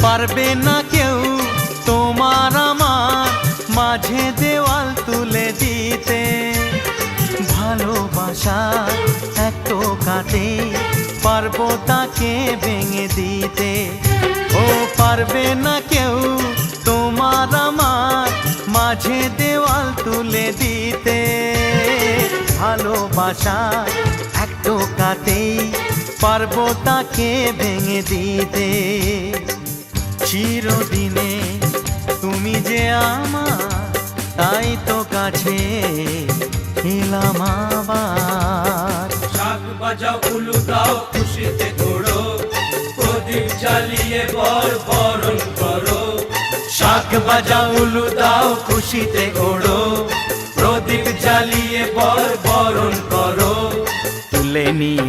পারবে না কেউ তোমার আমার মাঝে দেওয়াল তুলে দিতে। ভালোবাসা এক টোকাতে পারবো তাকে ভেঙে দিতে। ও পারবে না কেউ তোমার আমার মাঝে দেওয়াল তুলে দিতে। ভালোবাসা এক টোকাতেই পারবো তাকে ভেঙে দিতে। চিরদিনে তুমি যে আমার, তাই তো কাছে এলাম আবার। শাক বাজাও উলু দাও খুশিতে ঘোড়ো, প্রদীপ জ্বালিয়ে বরণ করো। শাক বাজাও উলু দাও খুশিতে ঘোড়ো, প্রদীপ জ্বালিয়ে বরণ করো। তুলে নিয়ে